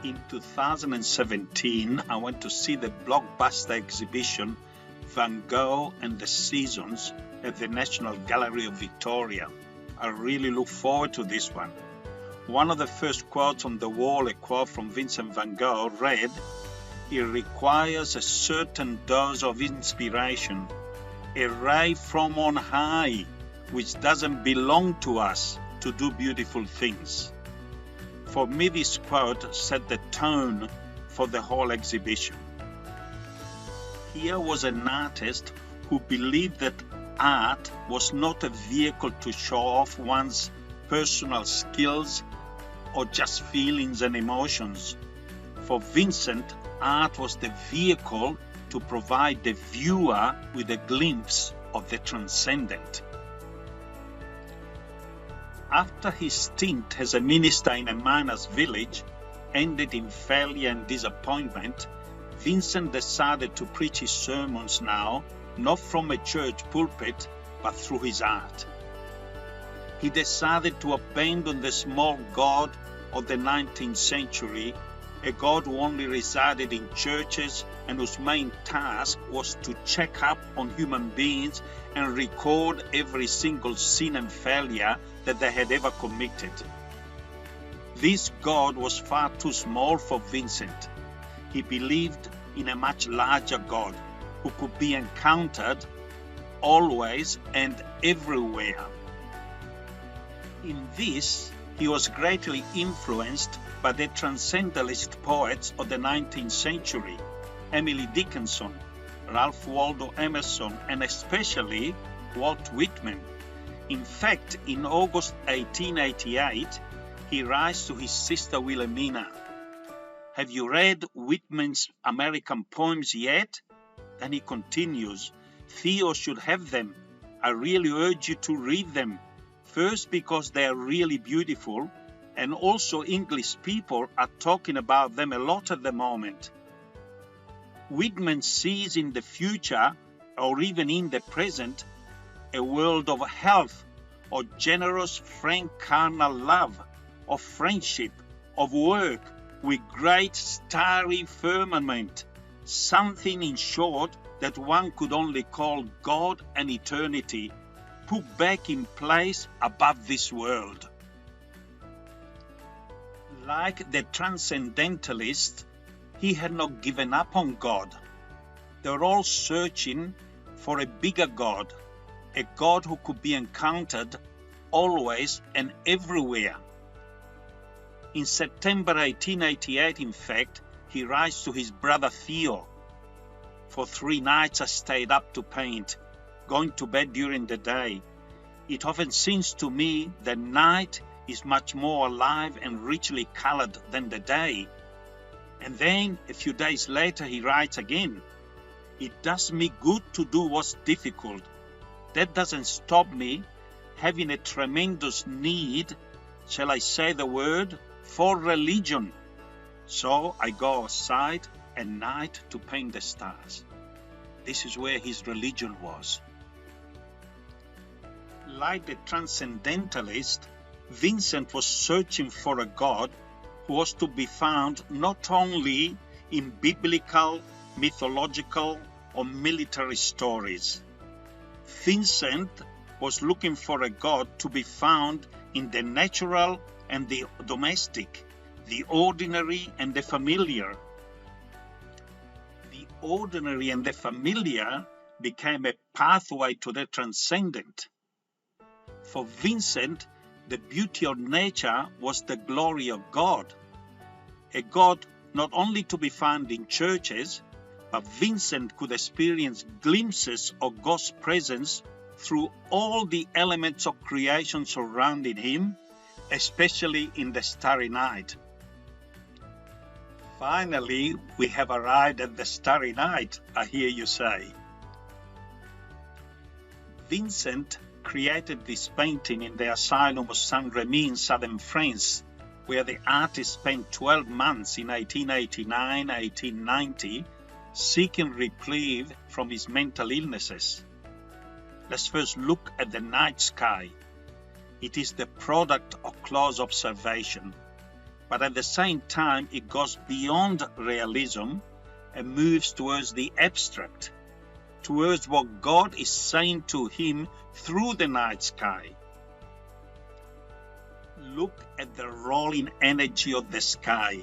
In 2017, I went to see the blockbuster exhibition Van Gogh and the Seasons at the National Gallery of Victoria. I really look forward to this one. One of the first quotes on the wall, a quote from Vincent van Gogh, read, "It requires a certain dose of inspiration, a ray from on high, which doesn't belong to us, to do beautiful things." For me, this quote set the tone for the whole exhibition. Here was an artist who believed that art was not a vehicle to show off one's personal skills or just feelings and emotions. For Vincent, art was the vehicle to provide the viewer with a glimpse of the transcendent. After his stint as a minister in a miner's village ended in failure and disappointment, Vincent decided to preach his sermons now, not from a church pulpit, but through his art. He decided to abandon the small God of the 19th century, a God who only resided in churches and whose main task was to check up on human beings and record every single sin and failure that they had ever committed. This God was far too small for Vincent. He believed in a much larger God who could be encountered always and everywhere. In this, he was greatly influenced by the Transcendentalist poets of the 19th century, Emily Dickinson, Ralph Waldo Emerson, and especially Walt Whitman. In fact, in August 1888, he writes to his sister Wilhelmina, "Have you read Whitman's American poems yet?" Then he continues, "Theo should have them. I really urge you to read them. First, because they are really beautiful, and also English people are talking about them a lot at the moment." Whitman sees in the future, or even in the present, a world of health, of generous, frank, carnal love, of friendship, of work, with great starry firmament, something in short that one could only call God and eternity, put back in place above this world. Like the Transcendentalist, he had not given up on God. They were all searching for a bigger God, a God who could be encountered always and everywhere. In September 1888, in fact, he writes to his brother Theo, "For 3 nights I stayed up to paint, going to bed during the day. It often seems to me that night is much more alive and richly colored than the day." And then a few days later he writes again, "It does me good to do what's difficult. That doesn't stop me having a tremendous need, shall I say the word, for religion. So I go outside at night to paint the stars." This is where his religion was. Like the Transcendentalist, Vincent was searching for a God who was to be found not only in biblical, mythological, or military stories. Vincent was looking for a God to be found in the natural and the domestic, the ordinary and the familiar. The ordinary and the familiar became a pathway to the transcendent. For Vincent, the beauty of nature was the glory of God, a God not only to be found in churches, but Vincent could experience glimpses of God's presence through all the elements of creation surrounding him, especially in the starry night. Finally, we have arrived at the starry night, I hear you say. Vincent created this painting in the asylum of Saint-Rémy in southern France, where the artist spent 12 months in 1889-1890 seeking reprieve from his mental illnesses. Let's first look at the night sky. It is the product of close observation. but at the same time it goes beyond realism and moves towards the abstract, towards what God is saying to him through the night sky. Look at the rolling energy of the sky.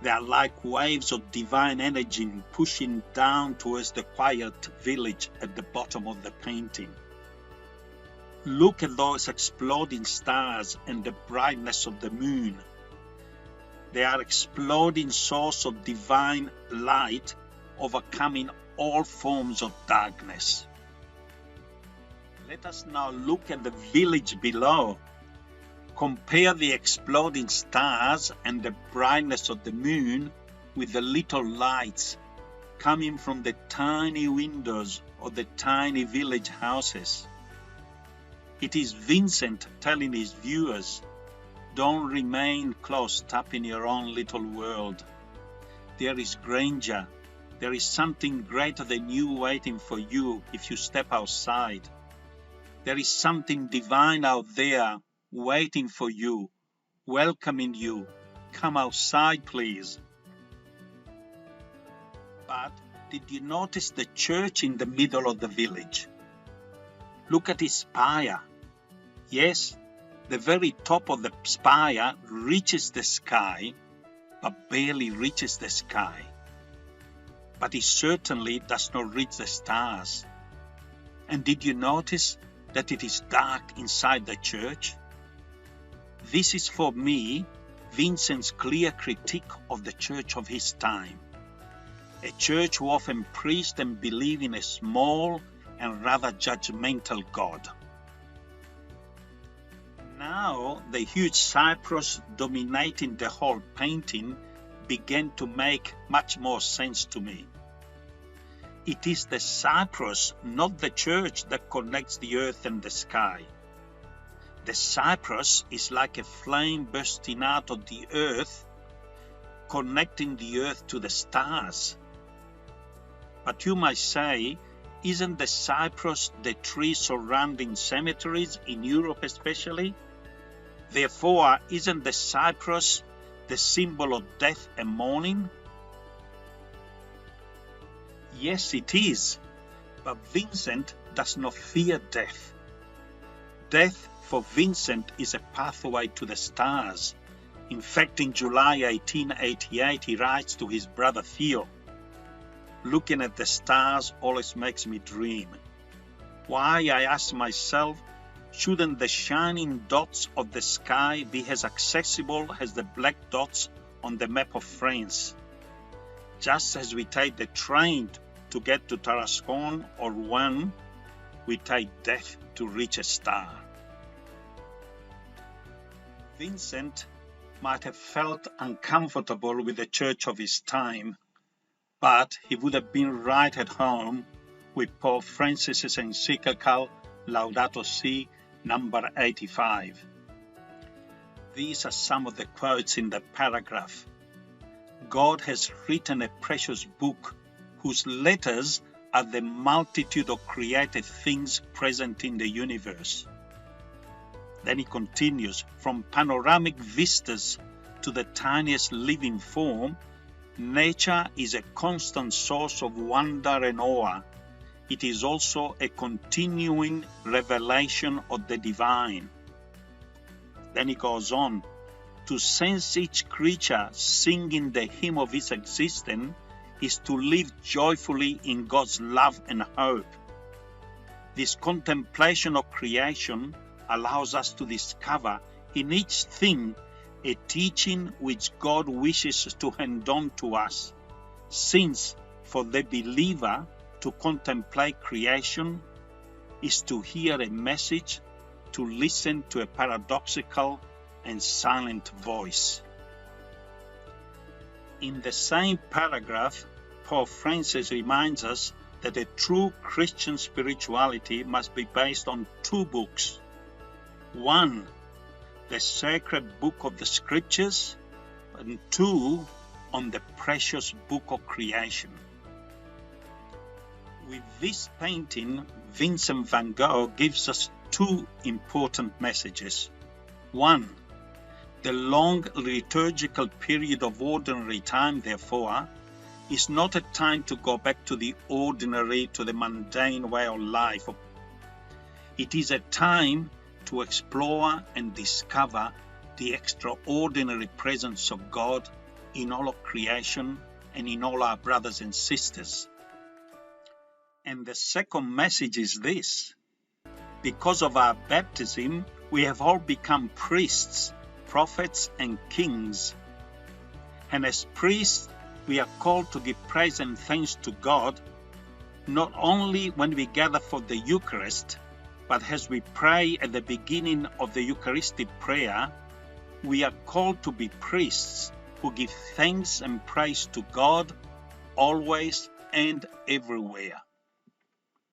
They are like waves of divine energy pushing down towards the quiet village at the bottom of the painting. Look at those exploding stars and the brightness of the moon. They are exploding source of divine light, overcoming all forms of darkness. Let us now look at the village below. Compare the exploding stars and the brightness of the moon with the little lights coming from the tiny windows of the tiny village houses. It is Vincent telling his viewers, don't remain closed up in your own little world. There is grandeur. There is something greater than you waiting for you if you step outside. There is something divine out there waiting for you, welcoming you. Come outside, please. But did you notice the church in the middle of the village? Look at its spire. Yes, the very top of the spire reaches the sky, but barely reaches the sky. But it certainly does not reach the stars. And did you notice that it is dark inside the church? This is for me Vincent's clear critique of the church of his time. A church who often preached and believed in a small and rather judgmental God. Now the huge cypress dominating the whole painting began to make much more sense to me. It is the cypress, not the church, that connects the earth and the sky. The cypress is like a flame bursting out of the earth, connecting the earth to the stars. But you might say, isn't the cypress the tree surrounding cemeteries in Europe especially? Therefore, isn't the cypress the symbol of death and mourning? Yes, it is, but Vincent does not fear death. Death for Vincent is a pathway to the stars. In fact, in July 1888, he writes to his brother Theo, looking at the stars always makes me dream. Why, I ask myself, shouldn't the shining dots of the sky be as accessible as the black dots on the map of France? Just as we take the train to get to Tarascon or Rouen, we take death to reach a star. Vincent might have felt uncomfortable with the church of his time, but he would have been right at home with Pope Francis's encyclical Laudato Si, number 85. These are some of the quotes in the paragraph. God has written a precious book whose letters are the multitude of created things present in the universe. Then he continues, from panoramic vistas to the tiniest living form, nature is a constant source of wonder and awe. It is also a continuing revelation of the divine. Then he goes on, to sense each creature singing the hymn of its existence is to live joyfully in God's love and hope. This contemplation of creation allows us to discover in each thing a teaching which God wishes to hand on to us, since for the believer to contemplate creation is to hear a message, to listen to a paradoxical and silent voice. In the same paragraph, Pope Francis reminds us that a true Christian spirituality must be based on two books. One, the sacred book of the Scriptures, and two, on the precious book of creation. With this painting, Vincent van Gogh gives us two important messages. One, The long liturgical period of ordinary time, therefore, is not a time to go back to the ordinary, to the mundane way of life. It is a time to explore and discover the extraordinary presence of God in all of creation and in all our brothers and sisters. And the second message is this: because of our baptism, we have all become priests, prophets, and kings. And as priests, we are called to give praise and thanks to God, not only when we gather for the Eucharist, but as we pray at the beginning of the Eucharistic prayer. We are called to be priests who give thanks and praise to God always and everywhere.